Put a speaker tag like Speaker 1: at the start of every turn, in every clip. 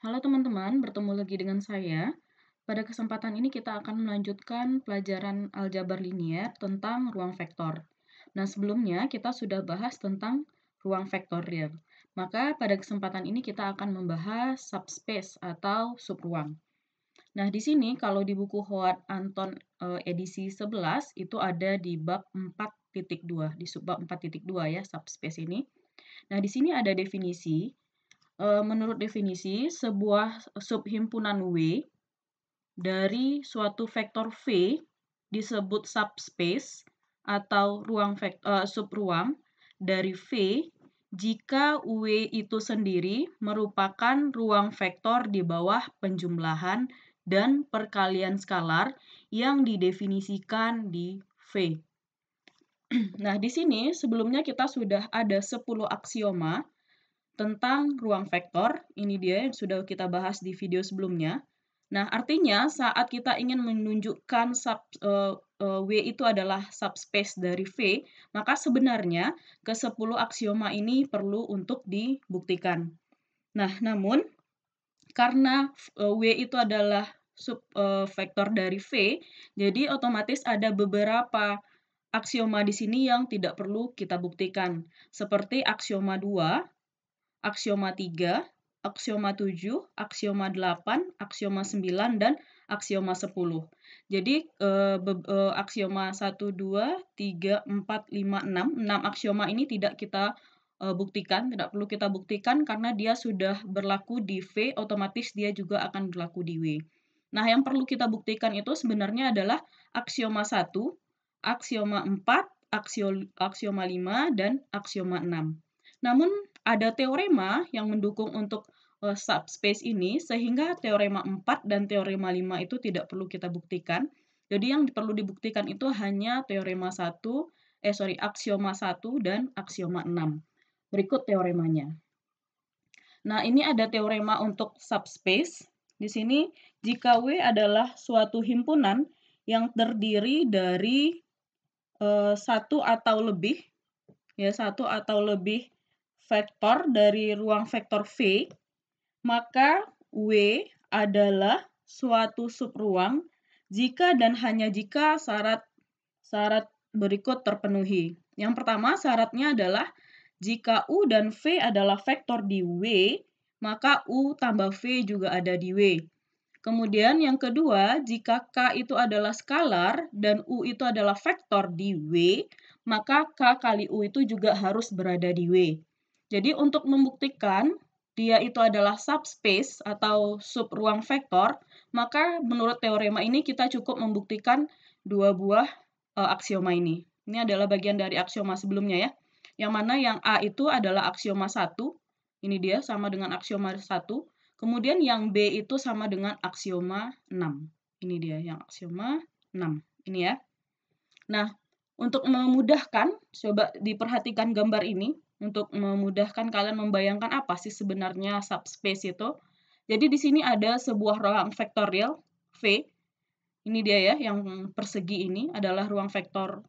Speaker 1: Halo teman-teman, bertemu lagi dengan saya. Pada kesempatan ini kita akan melanjutkan pelajaran aljabar linier tentang ruang vektor. Nah, sebelumnya kita sudah bahas tentang ruang vektorial. Maka pada kesempatan ini kita akan membahas subspace atau subruang. Nah, di sini kalau di buku Howard Anton edisi 11 itu ada di bab 4.2, di subbab 4.2 ya, subspace ini. Nah, di sini ada definisi. Menurut definisi, sebuah subhimpunan W dari suatu vektor V disebut subspace atau subruang dari V jika W itu sendiri merupakan ruang vektor di bawah penjumlahan dan perkalian skalar yang didefinisikan di V. Nah, di sini sebelumnya kita sudah ada 10 aksioma tentang ruang vektor. Ini dia yang sudah kita bahas di video sebelumnya. Nah, artinya saat kita ingin menunjukkan W itu adalah subspace dari V, maka sebenarnya ke-10 aksioma ini perlu untuk dibuktikan. Nah, namun karena W itu adalah vektor dari V, jadi otomatis ada beberapa aksioma di sini yang tidak perlu kita buktikan. Seperti aksioma 2, aksioma 3, aksioma 7, aksioma 8, aksioma 9, dan aksioma 10. Jadi aksioma 1, 2, 3, 4, 5, 6, 6 aksioma ini tidak kita buktikan, tidak perlu kita buktikan karena dia sudah berlaku di V, otomatis dia juga akan berlaku di W. Nah, yang perlu kita buktikan itu sebenarnya adalah aksioma 1, aksioma 4, aksioma 5, dan aksioma 6. Namun ada teorema yang mendukung untuk subspace ini, sehingga teorema 4 dan teorema 5 itu tidak perlu kita buktikan. Jadi yang perlu dibuktikan itu hanya aksioma 1 dan aksioma 6. Berikut teoremanya. Nah, ini ada teorema untuk subspace. Di sini, jika W adalah suatu himpunan yang terdiri dari satu atau lebih vektor dari ruang vektor V, maka W adalah suatu subruang jika dan hanya jika syarat berikut terpenuhi. Yang pertama, syaratnya adalah jika U dan V adalah vektor di W, maka U tambah V juga ada di W. Kemudian yang kedua, jika K itu adalah skalar dan U itu adalah vektor di W, maka K kali U itu juga harus berada di W. Jadi untuk membuktikan dia itu adalah subspace atau subruang vektor, maka menurut teorema ini kita cukup membuktikan dua buah aksioma ini. Ini adalah bagian dari aksioma sebelumnya ya. Yang mana yang A itu adalah aksioma 1, ini dia sama dengan aksioma 1. Kemudian yang B itu sama dengan aksioma 6. Ini dia yang aksioma 6. Ini ya. Nah, untuk memudahkan, coba diperhatikan gambar ini. Untuk memudahkan kalian membayangkan apa sih sebenarnya subspace itu. Jadi di sini ada sebuah ruang vektorial V. Ini dia ya, yang persegi ini adalah ruang vektor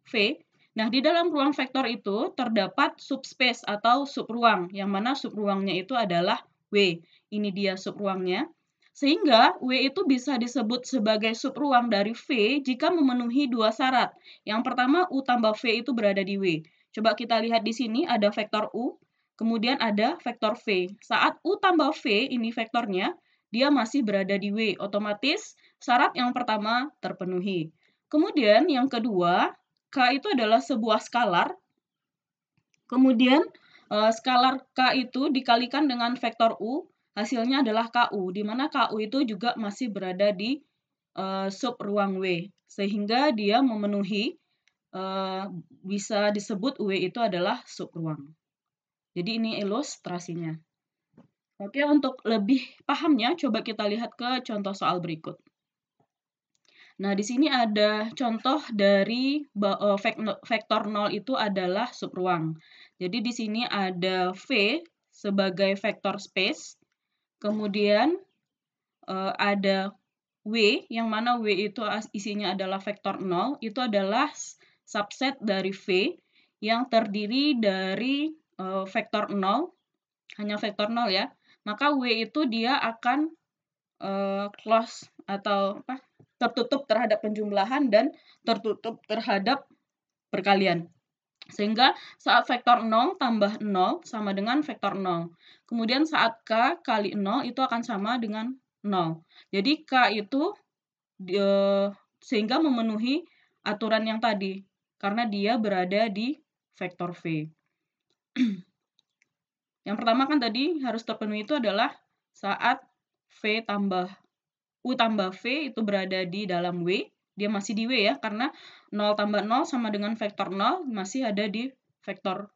Speaker 1: V. Nah, di dalam ruang vektor itu terdapat subspace atau subruang, yang mana subruangnya itu adalah W. Ini dia subruangnya. Sehingga W itu bisa disebut sebagai subruang dari V jika memenuhi dua syarat. Yang pertama, U tambah V itu berada di W. Coba kita lihat di sini ada vektor U, kemudian ada vektor V. Saat U tambah V, ini vektornya, dia masih berada di W. Otomatis syarat yang pertama terpenuhi. Kemudian yang kedua, K itu adalah sebuah skalar. Kemudian skalar K itu dikalikan dengan vektor U, hasilnya adalah KU, di mana KU itu juga masih berada di subruang W, sehingga dia memenuhi bisa disebut W itu adalah subruang. Jadi ini ilustrasinya. Oke, untuk lebih pahamnya, coba kita lihat ke contoh soal berikut. Nah, di sini ada contoh dari vektor 0 itu adalah subruang. Jadi di sini ada V sebagai vektor space, kemudian ada W, yang mana W itu isinya adalah vektor 0, itu adalah subset dari V yang terdiri dari vektor 0, hanya vektor 0 ya, maka W itu dia akan close atau tertutup terhadap penjumlahan dan tertutup terhadap perkalian. Sehingga saat vektor 0 tambah 0 sama dengan vektor 0. Kemudian saat K kali 0 itu akan sama dengan 0. Jadi K itu sehingga memenuhi aturan yang tadi, karena dia berada di vektor V. Yang pertama kan tadi harus terpenuhi itu adalah saat U tambah V itu berada di dalam W, dia masih di W ya, karena 0 tambah 0 sama dengan vektor 0 masih ada di vektor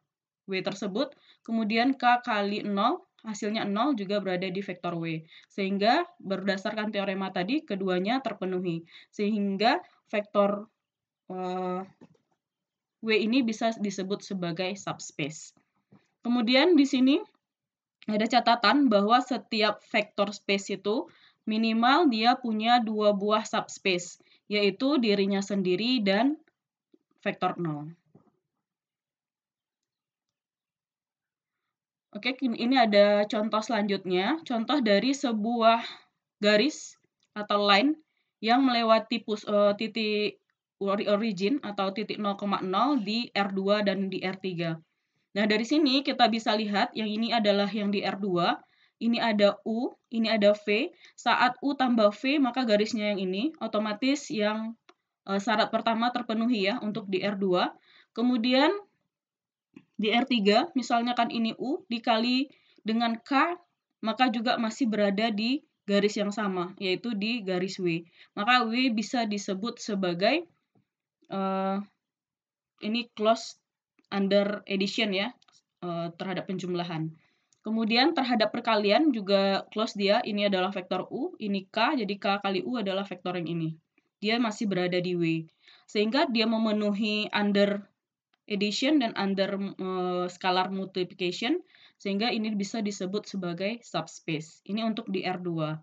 Speaker 1: W tersebut. Kemudian K kali 0, hasilnya 0 juga berada di vektor W. Sehingga berdasarkan teorema tadi, keduanya terpenuhi. Sehingga vektor W ini bisa disebut sebagai subspace. Kemudian di sini ada catatan bahwa setiap vektor space itu minimal dia punya 2 buah subspace, yaitu dirinya sendiri dan vektor 0. Oke, ini ada contoh selanjutnya. Contoh dari sebuah garis atau line yang melewati titik origin atau titik 0,0 di R2 dan di R3. Nah, dari sini kita bisa lihat yang ini adalah yang di R2, ini ada U, ini ada V. Saat U tambah V, maka garisnya yang ini, otomatis yang syarat pertama terpenuhi ya untuk di R2. Kemudian di R3, misalnya kan ini U dikali dengan K, maka juga masih berada di garis yang sama, yaitu di garis W. Maka W bisa disebut sebagai ini close under addition ya, terhadap penjumlahan. Kemudian terhadap perkalian juga close dia, ini adalah vektor U, ini K, jadi K kali U adalah vektor yang ini. Dia masih berada di W. Sehingga dia memenuhi under addition dan under scalar multiplication, sehingga ini bisa disebut sebagai subspace. Ini untuk di R2.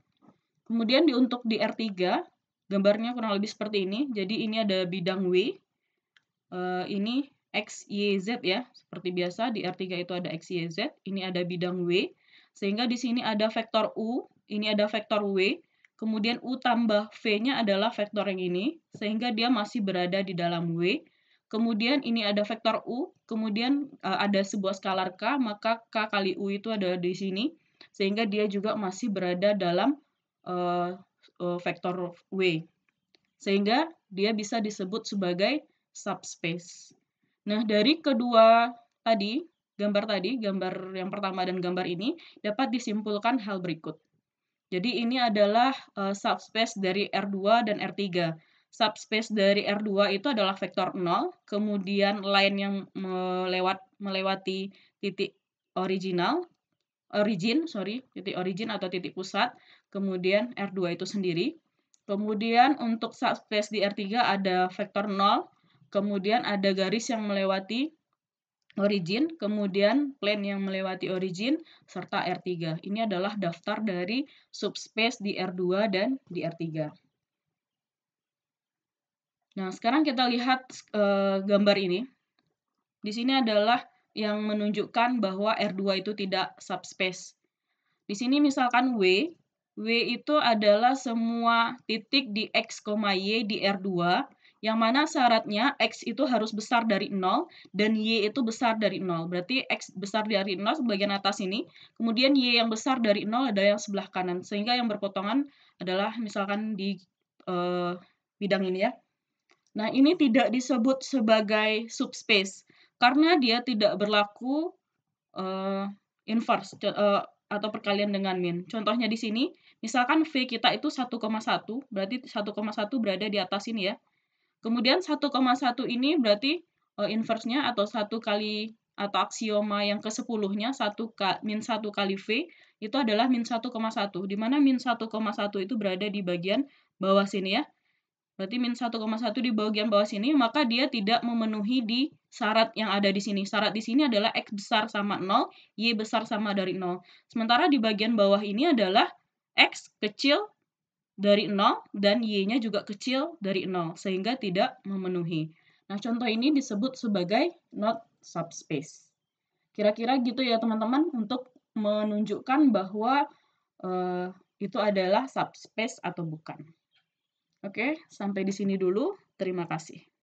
Speaker 1: Kemudian untuk di R3, gambarnya kurang lebih seperti ini. Jadi ini ada bidang W, ini X, Y, Z ya. Seperti biasa di R3 itu ada X, Y, Z. Ini ada bidang W. Sehingga di sini ada vektor U, ini ada vektor W. Kemudian U tambah V-nya adalah vektor yang ini. Sehingga dia masih berada di dalam W. Kemudian ini ada vektor U. Kemudian ada sebuah skalar K, maka K kali U itu ada di sini. Sehingga dia juga masih berada dalam vektor W. Sehingga dia bisa disebut sebagai subspace. Nah, dari kedua gambar yang pertama dan gambar ini dapat disimpulkan hal berikut. Jadi ini adalah subspace dari R2 dan R3. Subspace dari R2 itu adalah vektor 0, kemudian line yang melewati titik origin atau titik pusat, kemudian R2 itu sendiri. Kemudian untuk subspace di R3 ada vektor 0, kemudian ada garis yang melewati origin, kemudian plane yang melewati origin, serta R3. Ini adalah daftar dari subspace di R2 dan di R3. Nah, sekarang kita lihat gambar ini. Di sini adalah yang menunjukkan bahwa R2 itu tidak subspace. Di sini misalkan W itu adalah semua titik di X, Y di R2, yang mana syaratnya X itu harus besar dari 0 dan Y itu besar dari 0. Berarti X besar dari 0 bagian atas ini, kemudian Y yang besar dari 0 adalah yang sebelah kanan. Sehingga yang berpotongan adalah misalkan di bidang ini ya. Nah, ini tidak disebut sebagai subspace karena dia tidak berlaku inverse atau perkalian dengan min. Contohnya di sini, misalkan V kita itu 1,1, berarti 1,1 berada di atas ini ya. Kemudian 1,1 ini berarti inverse-nya atau 1 kali atau aksioma yang ke-10-nya min 1 kali V itu adalah min 1,1, di mana min 1,1 itu berada di bagian bawah sini ya. Berarti min 1,1 di bagian bawah sini, maka dia tidak memenuhi di syarat yang ada di sini. Syarat di sini adalah X besar sama 0, Y besar sama dari 0. Sementara di bagian bawah ini adalah X kecil dari 0 dan Y-nya juga kecil dari 0, sehingga tidak memenuhi. Nah, contoh ini disebut sebagai not subspace. Kira-kira gitu ya teman-teman untuk menunjukkan bahwa itu adalah subspace atau bukan. Oke, sampai di sini dulu. Terima kasih.